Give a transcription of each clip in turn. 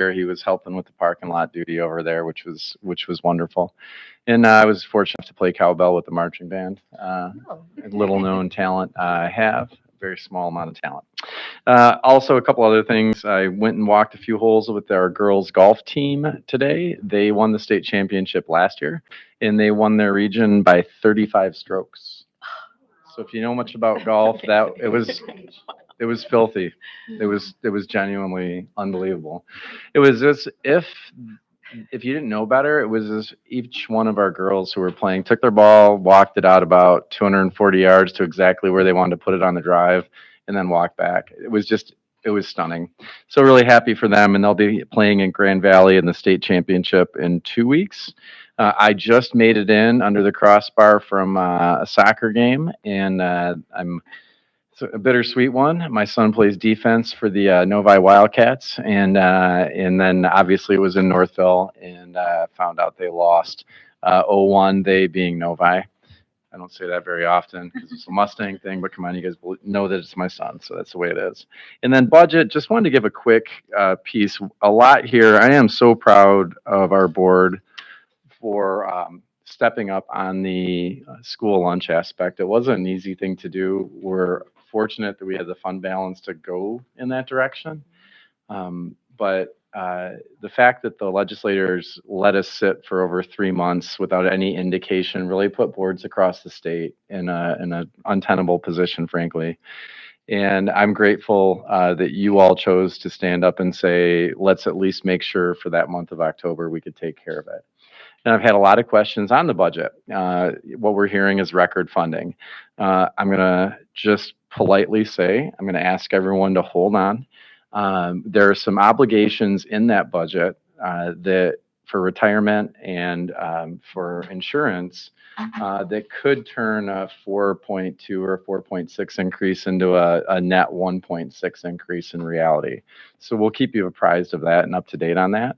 year. He was helping with the parking lot duty over there, which was wonderful. And I was fortunate enough to play cowbell with the marching band. Oh. A little known talent I have, a very small amount of talent. Also, a couple other things. I went and walked a few holes with our girls golf team today. They won the state championship last year, and they won their region by 35 strokes. So if you know much about golf, that it was filthy. It was genuinely unbelievable. It was just if you didn't know better, it was just each one of our girls who were playing took their ball, walked it out about 240 yards to exactly where they wanted to put it on the drive, and then walk back. It was stunning. So really happy for them, and they'll be playing in Grand Valley in the state championship in 2 weeks. I just made it in under the crossbar from a soccer game, and it's a bittersweet one. My son plays defense for the Novi Wildcats, and then obviously it was in Northville, and found out they lost 0-1. They being Novi. I don't say that very often because it's a Mustang thing, but come on, you guys know that it's my son, so that's the way it is. And then budget. Just wanted to give a quick piece. A lot here. I am so proud of our board for stepping up on the school lunch aspect. It wasn't an easy thing to do. We're fortunate that we had the fund balance to go in that direction. But the fact that the legislators let us sit for over 3 months without any indication really put boards across the state in a untenable position, frankly. And I'm grateful that you all chose to stand up and say, let's at least make sure for that month of October we could take care of it. And I've had a lot of questions on the budget. What we're hearing is record funding. I'm going to just politely say, I'm going to ask everyone to hold on. There are some obligations in that budget that for retirement and for insurance that could turn a 4.2 or 4.6 increase into a net 1.6 increase in reality. So we'll keep you apprised of that and up to date on that.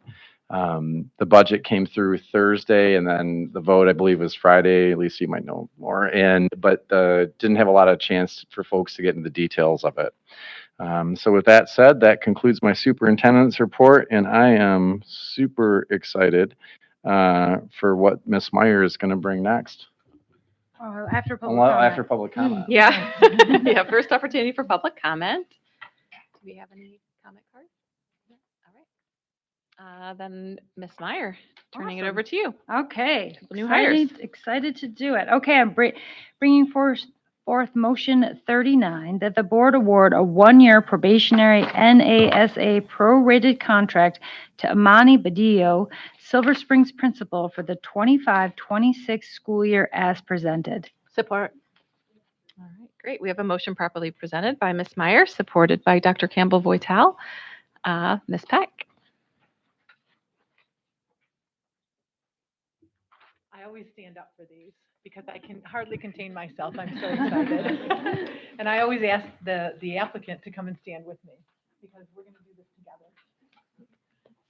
The budget came through Thursday, and then the vote, I believe, was Friday. At least you might know more. But didn't have a lot of chance for folks to get into the details of it. So with that said, that concludes my superintendent's report, and I am super excited for what Miss Meyer is going to bring next. After public comment. After public comment. Yeah. Yeah. First opportunity for public comment. Do we have any comment cards? Yeah. All right. Then Miss Meyer, turning it Awesome. over to you. Okay. New hires. Excited to do it. Okay, I'm bringing forth motion 39 that the board award a one-year probationary NASA prorated contract to Amani Badillo, Silver Springs principal, for the 25-26 school year as presented. Support. All right, great. We have a motion properly presented by Ms. Meyer, supported by Dr. Campbell-Voitel. Ms. Peck. I always stand up for these because I can hardly contain myself. I'm so excited. And I always ask the applicant to come and stand with me because we're going to do this together.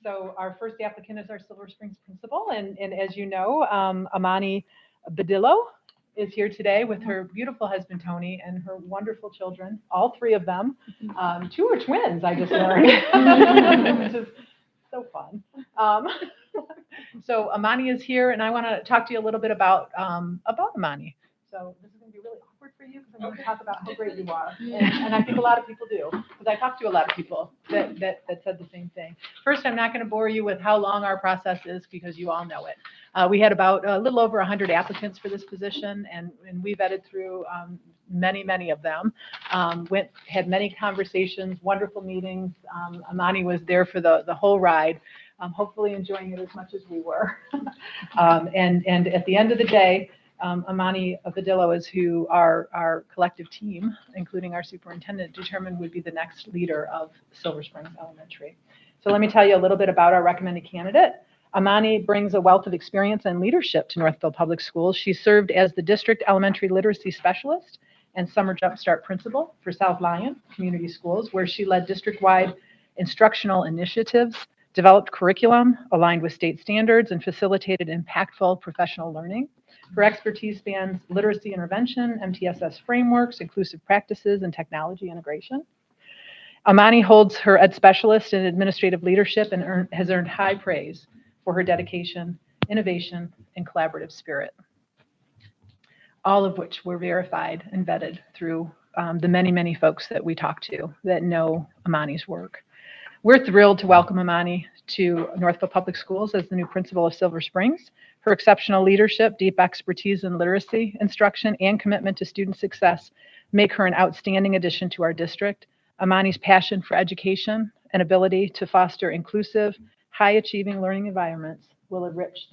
So our first applicant is our Silver Springs principal. And as you know, Amani Badillo is here today with her beautiful husband, Tony, and her wonderful children, all three of them. Two are twins, I just learned, which is so fun. So Amani is here, and I want to talk to you a little bit about Amani. So this is going to be really awkward for you because I'm going to talk about how great you are, and I think a lot of people do, because I talked to a lot of people that said the same thing. First, I'm not going to bore you with how long our process is because you all know it. We had about a little over 100 applicants for this position, and we vetted through many of them. Had many conversations, wonderful meetings. Amani was there for the whole ride. Hopefully enjoying it as much as we were. And at the end of the day, Amani Badillo is who our collective team, including our superintendent, determined would be the next leader of Silver Springs Elementary. So let me tell you a little bit about our recommended candidate. Amani brings a wealth of experience and leadership to Northville Public Schools. She served as the district elementary literacy specialist and summer jumpstart principal for South Lyon Community Schools, where she led district-wide instructional initiatives, developed curriculum aligned with state standards, and facilitated impactful professional learning. Her expertise spans literacy intervention, MTSS frameworks, inclusive practices, and technology integration. Amani holds her Ed Specialist in Administrative Leadership and has earned high praise for her dedication, innovation, and collaborative spirit, all of which were verified and vetted through the many, many folks that we talk to that know Amani's work. We're thrilled to welcome Amani to Northville Public Schools as the new principal of Silver Springs. Her exceptional leadership, deep expertise in literacy instruction, and commitment to student success make her an outstanding addition to our district. Amani's passion for education and ability to foster inclusive, high-achieving learning environments will enrich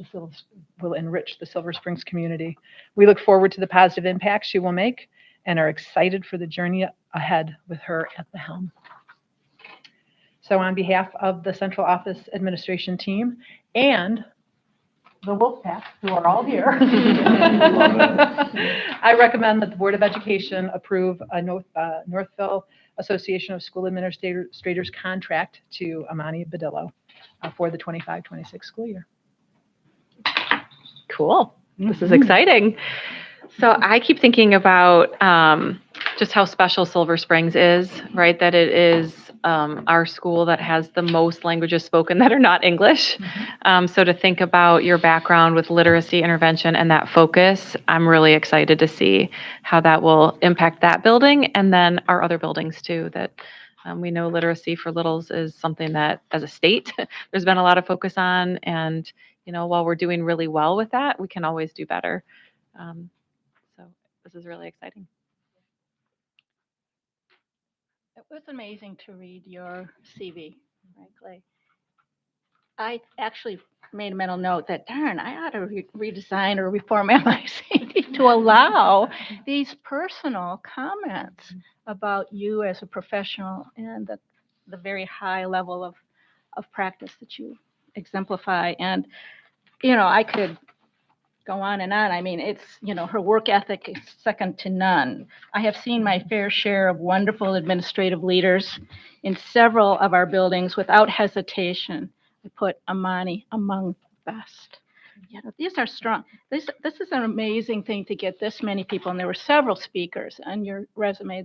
the Silver Springs community. We look forward to the positive impact she will make and are excited for the journey ahead with her at the helm. So on behalf of the Central Office Administration team and the Wolfpack, who are all here, I recommend that the Board of Education approve a Northville Association of School Administrators contract to Amani Badillo for the 25-26 school year. Cool. This is exciting. So I keep thinking about just how special Silver Springs is, right? That it is our school that has the most languages spoken that are not English. So to think about your background with literacy intervention and that focus, I'm really excited to see how that will impact that building and then our other buildings too. That we know literacy for littles is something that as a state, there's been a lot of focus on. And, you know, while we're doing really well with that, we can always do better. So this is really exciting. It was amazing to read your CV, frankly. I actually made a mental note that, darn, I ought to redesign or reformat my CV to allow these personal comments about you as a professional and the very high level of practice that you exemplify. And, you know, I could go on and on. I mean, it's, you know, her work ethic is second to none. I have seen my fair share of wonderful administrative leaders in several of our buildings without hesitation. I put Amani among the best. You know, these are strong. This is an amazing thing to get this many people, and there were several speakers on your resume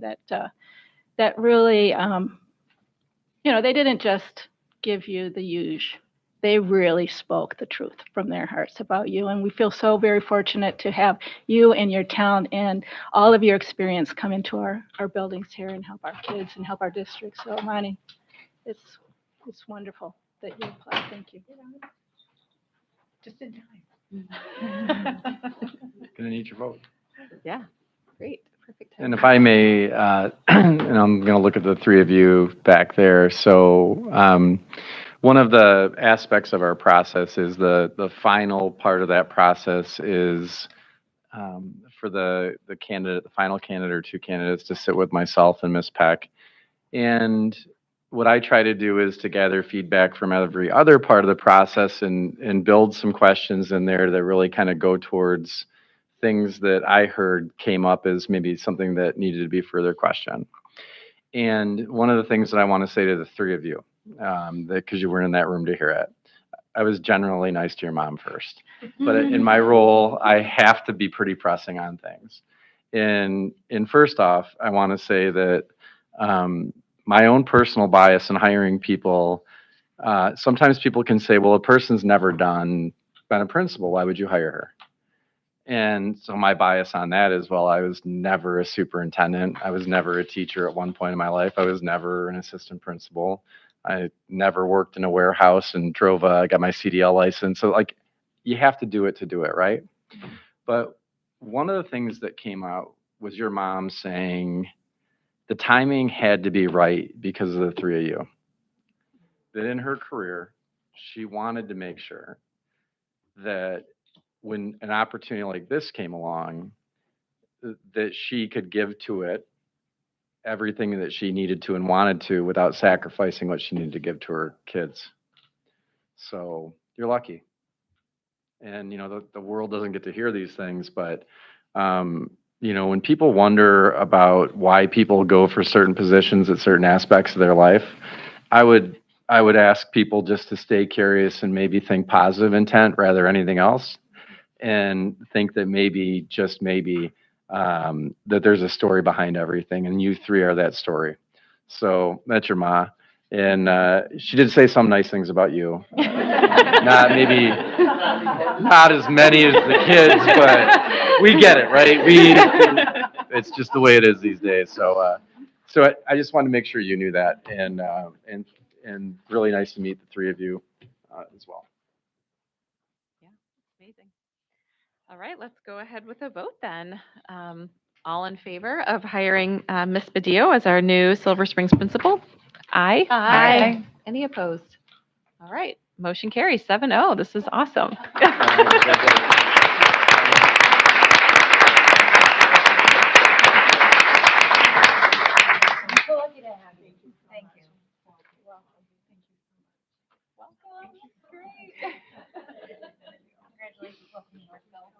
that really, you know, they didn't just give you the usual. They really spoke the truth from their hearts about you. And we feel so very fortunate to have you and your talent and all of your experience come into our buildings here and help our kids and help our district. So, Amani, it's wonderful that you applied. Thank you. Just in time. Gonna need your vote. Yeah, great. Perfect. And if I may, and I'm going to look at the three of you back there. So one of the aspects of our process is the final part of that process is for the candidate, the final candidate or two candidates to sit with myself and Ms. Peck. And what I try to do is to gather feedback from every other part of the process and build some questions in there that really kind of go towards things that I heard came up as maybe something that needed to be further questioned. And one of the things that I want to say to the three of you, because you weren't in that room to hear it, I was generally nice to your mom first. But in my role, I have to be pretty pressing on things. And first off, I want to say that my own personal bias in hiring people, sometimes people can say, well, a person's never been a principal. Why would you hire her? And so my bias on that is, well, I was never a superintendent. I was never a teacher at one point in my life. I was never an assistant principal. I never worked in a warehouse and got my CDL license. So like, you have to do it, right? But one of the things that came out was your mom saying the timing had to be right because of the three of you. That in her career, she wanted to make sure that when an opportunity like this came along, that she could give to it everything that she needed to and wanted to without sacrificing what she needed to give to her kids. So you're lucky. And, you know, the world doesn't get to hear these things, but, you know, when people wonder about why people go for certain positions at certain aspects of their life, I would ask people just to stay curious and maybe think positive intent rather than anything else. And think that maybe, just maybe, that there's a story behind everything, and you three are that story. So that's your ma. And she did say some nice things about you. Not maybe not as many as the kids, but we get it, right? It's just the way it is these days. So I just wanted to make sure you knew that, and really nice to meet the three of you as well. Yeah, amazing. All right, let's go ahead with a vote then. All in favor of hiring Miss Badillo as our new Silver Springs principal? Aye. Aye. Any opposed? All right, motion carries 7-0. This is awesome. Thank you. Congratulations. Welcome to Northville.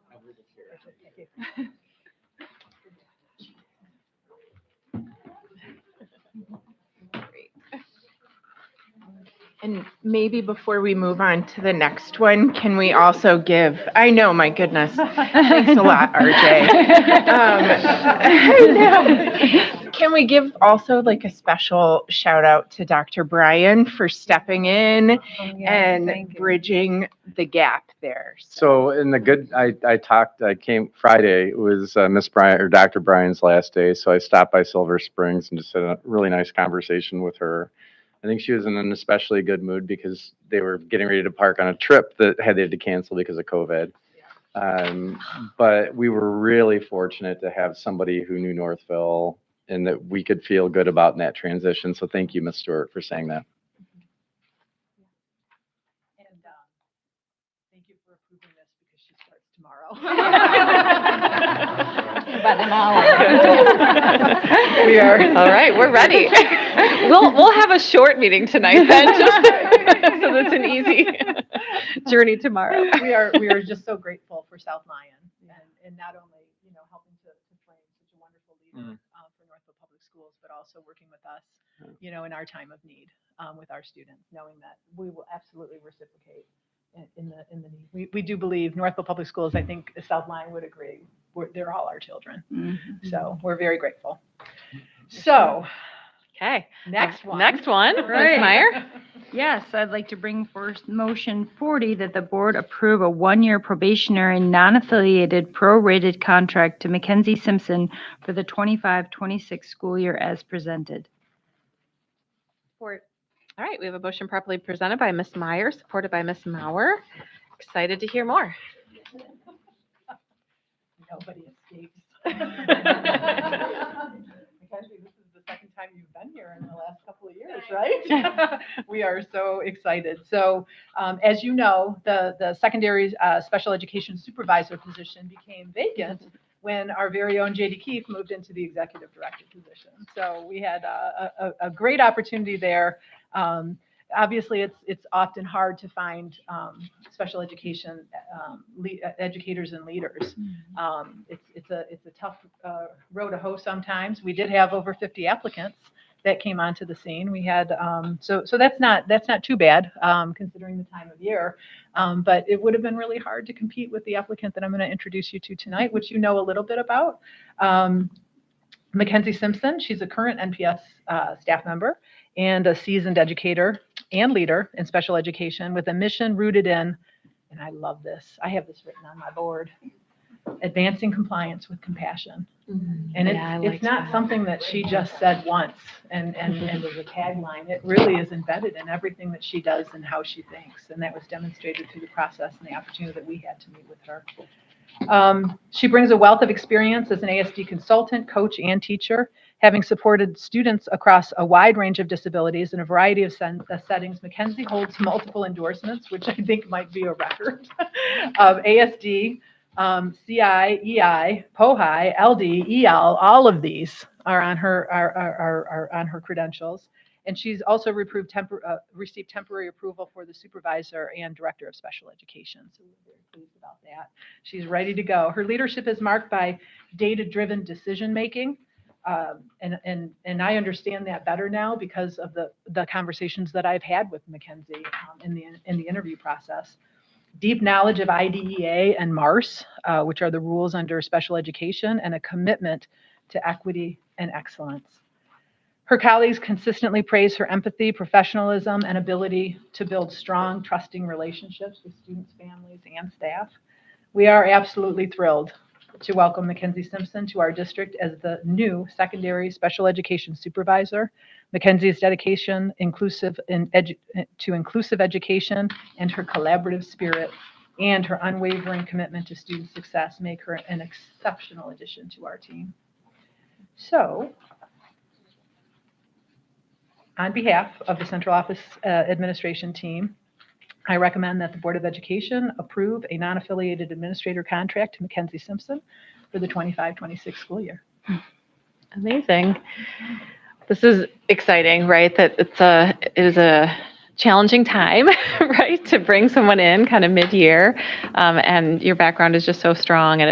And maybe before we move on to the next one, can we also give, I know, my goodness, thanks a lot, RJ. I know. Can we give also like a special shout out to Dr. Brian for stepping in and bridging the gap there? So in the good, I came Friday, it was Miss Bryant or Dr. Bryan's last day. So I stopped by Silver Springs and just had a really nice conversation with her. I think she was in an especially good mood because they were getting ready to park on a trip that they had to cancel because of COVID. But we were really fortunate to have somebody who knew Northville and that we could feel good about in that transition. So thank you, Ms. Stewart, for saying that. And thank you for approving this because she starts tomorrow. About an hour. We are all right. We're ready. We'll have a short meeting tonight then, just so that's an easy journey tomorrow. We are just so grateful for South Lyon and not only helping to frame such a wonderful leader for Northville Public Schools, but also working with us, in our time of need with our students, knowing that we will absolutely reciprocate in the need. We do believe Northville Public Schools. I think South Lyon would agree. They're all our children, so we're very grateful. So, okay, next one, Ms. Meyer. Yes, I'd like to bring forth motion 40 that the board approve a one-year probationary, non-affiliated, prorated contract to Mackenzie Simpson for the 25-26 school year as presented. Support. All right, we have a motion properly presented by Ms. Meyer, supported by Ms. Mauer. Excited to hear more. Nobody escapes. Mackenzie, this is the second time you've been here in the last couple of years, right? We are so excited. So, as you know, the secondary special education supervisor position became vacant when our very own J.D. Keefe moved into the executive director position. So we had a great opportunity there. Obviously, it's often hard to find special education educators and leaders. It's a tough row to hoe sometimes. We did have over 50 applicants that came onto the scene. We had so that's not too bad considering the time of year. But it would have been really hard to compete with the applicant that I'm going to introduce you to tonight, which you know a little bit about. Mackenzie Simpson. She's a current NPS staff member and a seasoned educator and leader in special education with a mission rooted in, and I love this, I have this written on my board, advancing compliance with compassion. And it's not something that she just said once and was a tagline. It really is embedded in everything that she does and how she thinks. And that was demonstrated through the process and the opportunity that we had to meet with her. She brings a wealth of experience as an ASD consultant, coach, and teacher, having supported students across a wide range of disabilities in a variety of settings. Mackenzie holds multiple endorsements, which I think might be a record, of ASD, CI, EI, POHI, LD, EL. All of these are on her credentials. And she's also received temporary approval for the supervisor and director of special education. So we're very pleased about that. She's ready to go. Her leadership is marked by data-driven decision-making. And I understand that better now because of the conversations that I've had with Mackenzie in the interview process. Deep knowledge of IDEA and MARS, which are the rules under special education, and a commitment to equity and excellence. Her colleagues consistently praise her empathy, professionalism, and ability to build strong, trusting relationships with students, families, and staff. We are absolutely thrilled to welcome Mackenzie Simpson to our district as the new secondary special education supervisor. Mackenzie's dedication to inclusive education and her collaborative spirit and her unwavering commitment to student success make her an exceptional addition to our team. So, on behalf of the Central Office Administration team, I recommend that the Board of Education approve a non-affiliated administrator contract to Mackenzie Simpson for the 25-26 school year. Amazing. This is exciting, right? That it is a challenging time, right, to bring someone in kind of mid-year, and your background is just so strong, and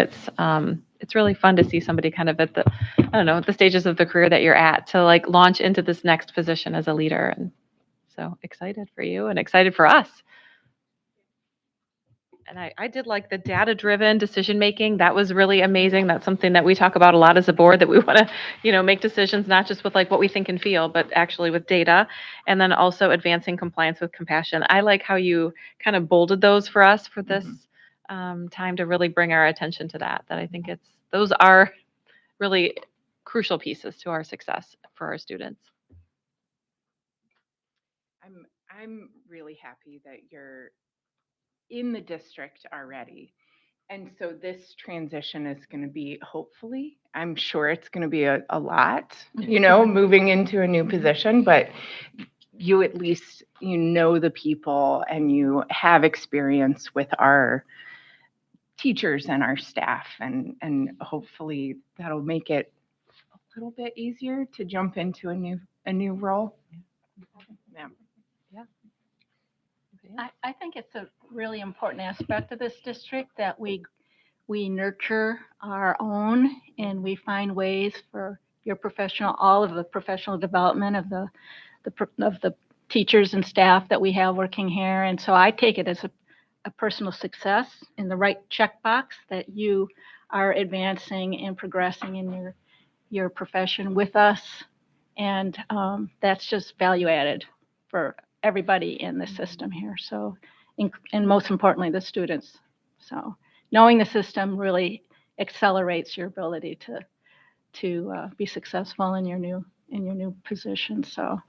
it's really fun to see somebody kind of at the stages of the career that you're at to like launch into this next position as a leader. And so excited for you and excited for us. And I did like the data-driven decision-making. That was really amazing. That's something that we talk about a lot as a board, that we want to, make decisions, not just with like what we think and feel, but actually with data. And then also advancing compliance with compassion. I like how you kind of bolded those for us for this time to really bring our attention to that. That I think those are really crucial pieces to our success for our students. I'm really happy that you're in the district already. And so this transition is going to be, hopefully, I'm sure it's going to be a lot, moving into a new position, but you at least, the people and you have experience with our teachers and our staff, and hopefully that'll make it a little bit easier to jump into a new role. Yeah. I think it's a really important aspect of this district that we nurture our own, and we find ways for all of the professional development of the teachers and staff that we have working here. And so I take it as a personal success in the right checkbox that you are advancing and progressing in your profession with us. And that's just value added for everybody in the system here. So, and most importantly, the students. So knowing the system really accelerates your ability to be successful in your new position. So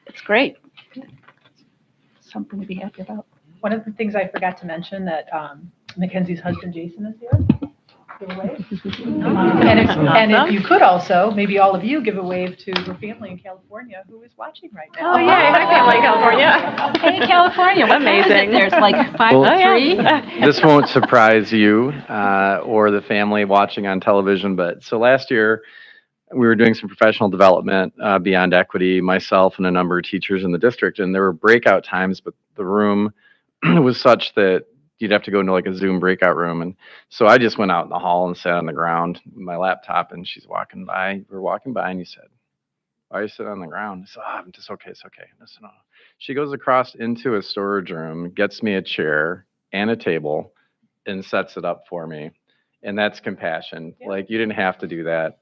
it's great. Something to be happy about. One of the things I forgot to mention that Mackenzie's husband, Jason, is here. Give a wave. And if you could also, maybe all of you give a wave to her family in California who is watching right now. Oh, yeah, my family in California. Hey, California, what Amazing. There's like 5-3. This won't surprise you or the family watching on television, but so last year we were doing some professional development beyond equity, myself and a number of teachers in the district, and there were breakout times, but the room was such that you'd have to go into like a Zoom breakout room. And so I just went out in the hall and sat on the ground with my laptop, and she's walking by. We're walking by, and you said, "Why are you sitting on the ground?" I said, "Oh, it's okay. It's okay." No. She goes across into a storage room, gets me a chair and a table, and sets it up for me. And that's compassion. Yeah. Like, you didn't have to do that.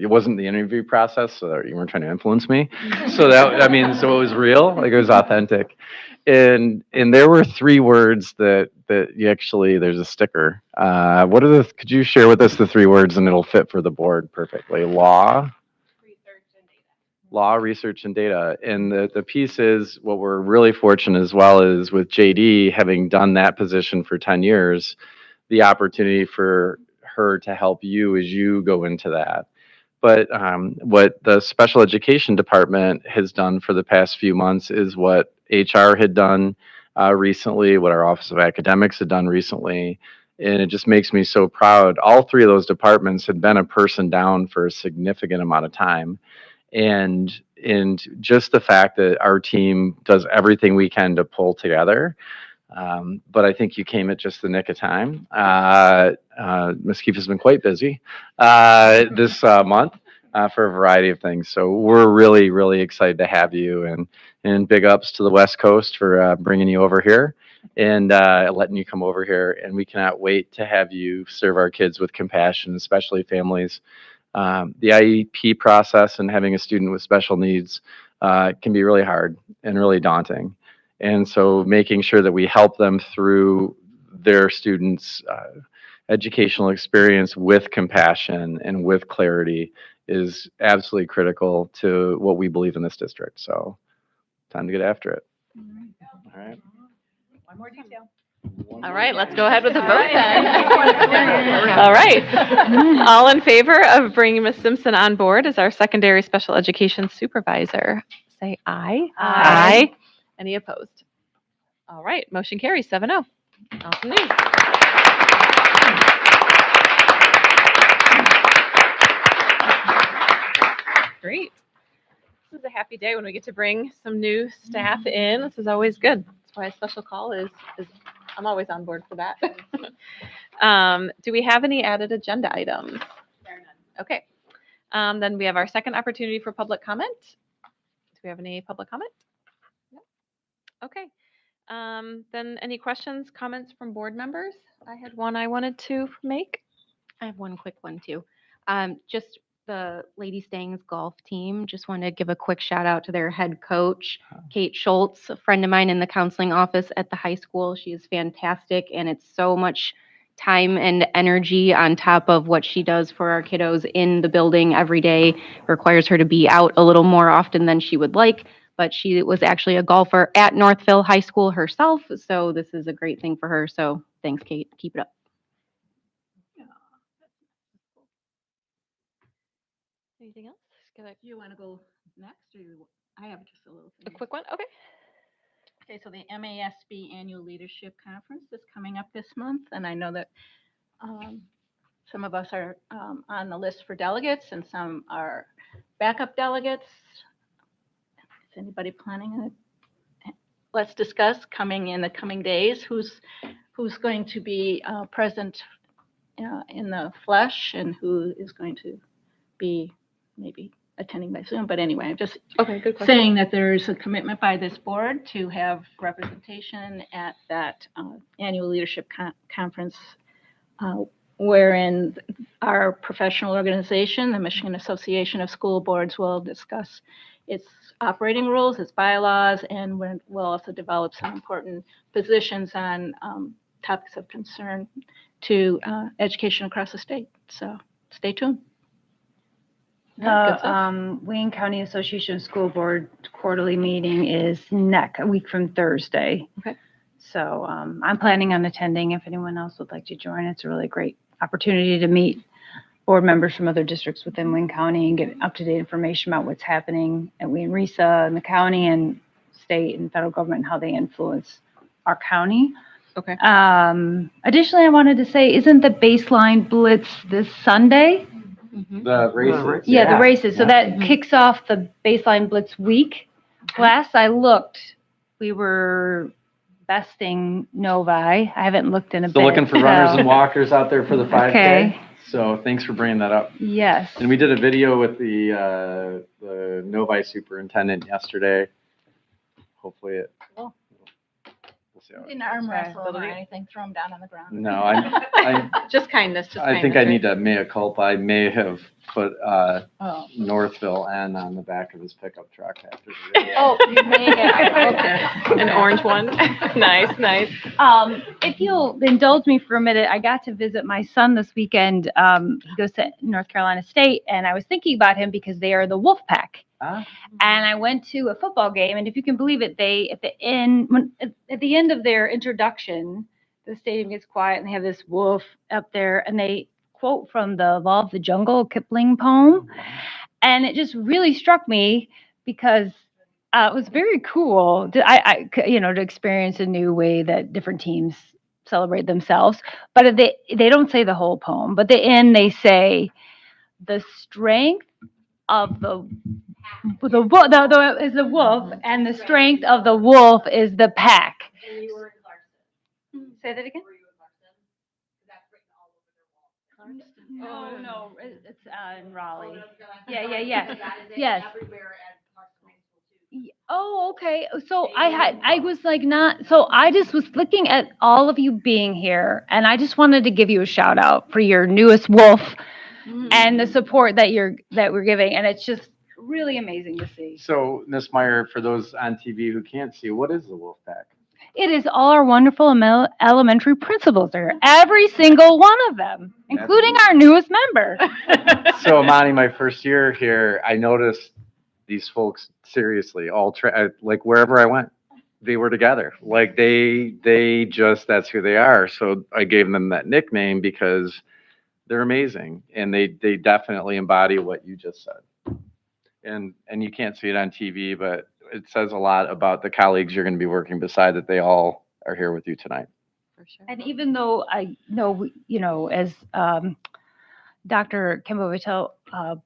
It wasn't the interview process, so you weren't trying to influence me. So so it was real, like it was authentic. And there were 3 words that you actually, there's a sticker. Could you share with us the 3 words, and it'll fit for the board perfectly? Law, research, and data. And the piece is, what we're really fortunate as well is with JD having done that position for 10 years, the opportunity for her to help you as you go into that. But what the special education department has done for the past few months is what HR had done recently, what our Office of Academics had done recently. And it just makes me so proud. All 3 of those departments had been a person down for a significant amount of time. And just the fact that our team does everything we can to pull together. But I think you came at just the nick of time. Ms. Keefe has been quite busy this month for a variety of things. So we're really, really excited to have you, and big ups to the West Coast for bringing you over here and letting you come over here. And we cannot wait to have you serve our kids with compassion, especially families The IEP process and having a student with special needs can be really hard and really daunting. And so making sure that we help them through their students' educational experience with compassion and with clarity is absolutely critical to what we believe in this district. So time to get after it. All right. One more detail. All right, let's go ahead with the vote then. All right. All in favor of bringing Ms. Simpson on board as our secondary special education supervisor, say aye. Aye. Any opposed? All right, motion carries 7-0. Awesome news. Great. This is a happy day when we get to bring some new staff in. This is always good. That's why a special call is I'm always on board for that. Do we have any added agenda items? Okay. Then we have our second opportunity for public comment. Do we have any public comment? No. Okay. Then any questions, comments from board members? I had one I wanted to make. I have one quick one too. Just the Lady Stangs golf team. Just want to give a quick shout out to their head coach, Kate Schultz, a friend of mine in the counseling office at the high school. She is fantastic, and it's so much time and energy on top of what she does for our kiddos in the building every day. Requires her to be out a little more often than she would like, but she was actually a golfer at Northville High School herself, so this is a great thing for her. So thanks, Kate. Keep it up. Anything else? You want to go next, or I have just a little A thing. quick one? Okay. Okay, so the MASB Annual Leadership Conference is coming up this month, and I know that some of us are on the list for delegates, and some are backup delegates. Is anybody planning on it? Let's discuss coming in the coming days, who's going to be present in the flesh, and who is going to be maybe attending by Zoom. But anyway, I'm just Okay, good question. saying that there's a commitment by this board to have representation at that annual leadership conference, wherein our professional organization, the Michigan Association of School Boards, will discuss its operating rules, its bylaws, and we'll also develop some important positions on topics of concern to education across the state. So stay tuned. The Wayne County Association of School Board quarterly meeting is a week from Thursday. Okay. So I'm planning on attending if anyone else would like to join. It's a really great opportunity to meet board members from other districts within Wayne County and get up-to-date information about what's happening at Wayne Risa and the county and state and federal government and how they influence our county. Okay. Additionally, I wanted to say, isn't the baseline blitz this Sunday? The races. Yeah, the races. So that Mhm. kicks off the baseline blitz week. Last I looked, we were besting Novi. I haven't looked in a Still bit. looking for runners so- and walkers out there for the 5K. Okay. So thanks for bringing that up. Yes. And we did a video with the Novi superintendent yesterday. Hopefully it. Cool. We'll see how it Didn't arm wrestle or Ability. anything, throw them down on the ground. No, I Just kindness. I think I need to mea culpa. I may have put Oh. Northville N on the back of his pickup truck after the video. Oh, you may have, okay. An orange one. Nice, nice. If you'll indulge me for a minute, I got to visit my son this weekend. He goes to North Carolina State, and I was thinking about him because they are the Wolf Pack. Ah. And I went to a football game, and if you can believe it, they at the end of their introduction, the stadium gets quiet, and they have this wolf up there, and they quote from the Law of the Jungle Kipling poem, and it just really struck me because it was very cool to experience a new way that different teams celebrate themselves. But they don't say the whole poem, but at the end they say the strength of the is the wolf, and the strength of the wolf is the pack. Say that again. No, it's in Raleigh. Yeah. Yes. Oh, okay. So I was like I just was looking at all of you being here, and I just wanted to give you a shout out for your newest wolf and the support that we're giving, and it's just really amazing to see. So, Ms. Meyer, for those on TV who can't see, what is the Wolf Pack? It is all our wonderful elementary principals there, every single one of them, including our newest member. So, Monty, my first year here, I noticed these folks seriously like wherever I went, they were together. Like they just that's who they are. So I gave them that nickname because they're amazing, and they definitely embody what you just said. And you can't see it on TV, but it says a lot about the colleagues you're going to be working beside, that they all are here with you tonight. For sure. And even though I know, as Dr. Kimbo-Vittel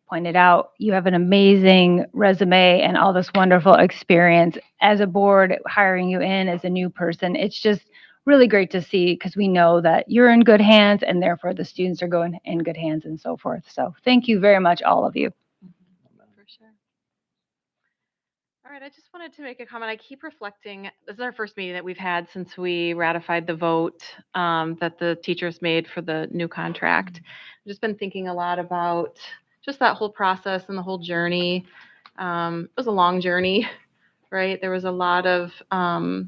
pointed out, you have an amazing resume and all this wonderful experience. As a board, hiring you in as a new person, it's just really great to see, because we know that you're in good hands, and therefore the students are going in good hands and so forth. So thank you very much, all of you. For sure. All right, I just wanted to make a comment. I keep reflecting. This is our first meeting that we've had since we ratified the vote that the teachers made for the new contract. I've just been thinking a lot about just that whole process and the whole journey. It was a long journey, right? There was a lot of, there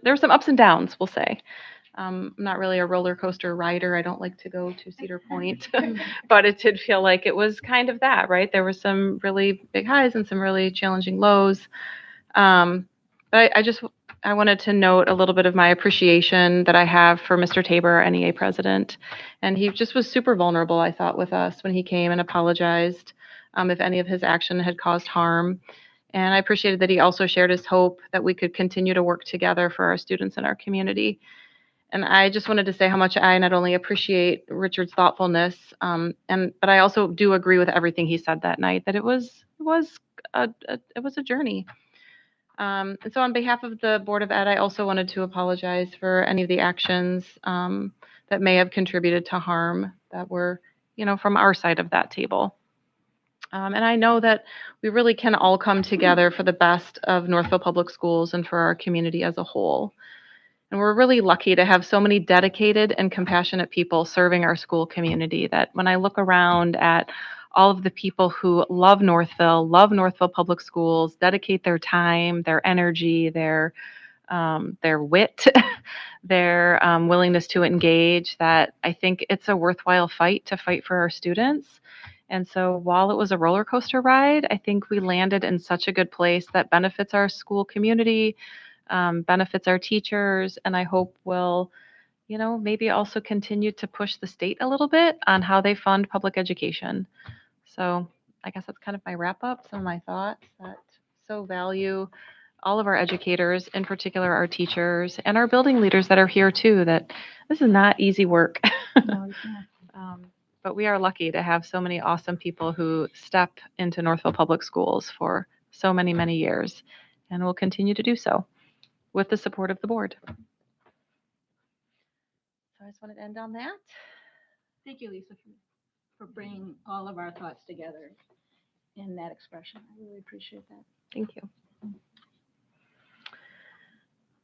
were some ups and downs, we'll say. I'm not really a roller coaster rider. I don't like to go to Cedar Point, but it did feel like it was kind of that, right? There were some really big highs and some really challenging lows. But I wanted to note a little bit of my appreciation that I have for Mr. Tabor, our NEA president. And he just was super vulnerable, I thought, with us when he came and apologized if any of his action had caused harm. And I appreciated that he also shared his hope that we could continue to work together for our students and our community. And I just wanted to say how much I not only appreciate Richard's thoughtfulness, but I also do agree with everything he said that night, that it was a journey. And so on behalf of the Board of Ed, I also wanted to apologize for any of the actions that may have contributed to harm that were, from our side of that table. And I know that we really can all come together for the best of Northville Public Schools and for our community as a whole. And we're really lucky to have so many dedicated and compassionate people serving our school community, that when I look around at all of the people who love Northville Public Schools, dedicate their time, their energy, their wit, their willingness to engage, that I think it's a worthwhile fight to fight for our students. And so while it was a roller coaster ride, I think we landed in such a good place that benefits our school community, benefits our teachers, and I hope will, maybe also continue to push the state a little bit on how they fund public education. So I guess that's kind of my wrap up, some of my thoughts, that so value all of our educators, in particular our teachers and our building leaders that are here too, that this is not easy work. But we are lucky to have so many awesome people who step into Northville Public Schools for so many, many years, and will continue to do so with the support of the board. So I just wanted to end on that. Thank you, Lisa, for bringing all of our thoughts together in that expression. I really appreciate that. Thank you.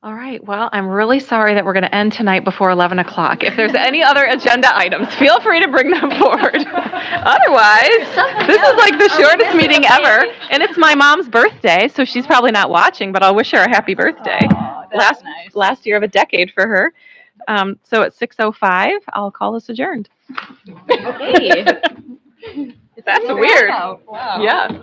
All right. Well, I'm really sorry that we're going to end tonight before 11 o'clock. If there's any other agenda items, feel free to bring them forward. Otherwise, this is like the shortest meeting ever. And it's my mom's birthday, so she's probably not watching, but I'll wish her a happy birthday. Last year of a decade for her. So at 6:05, I'll call us adjourned. Hey. That's weird. Wow. Yeah.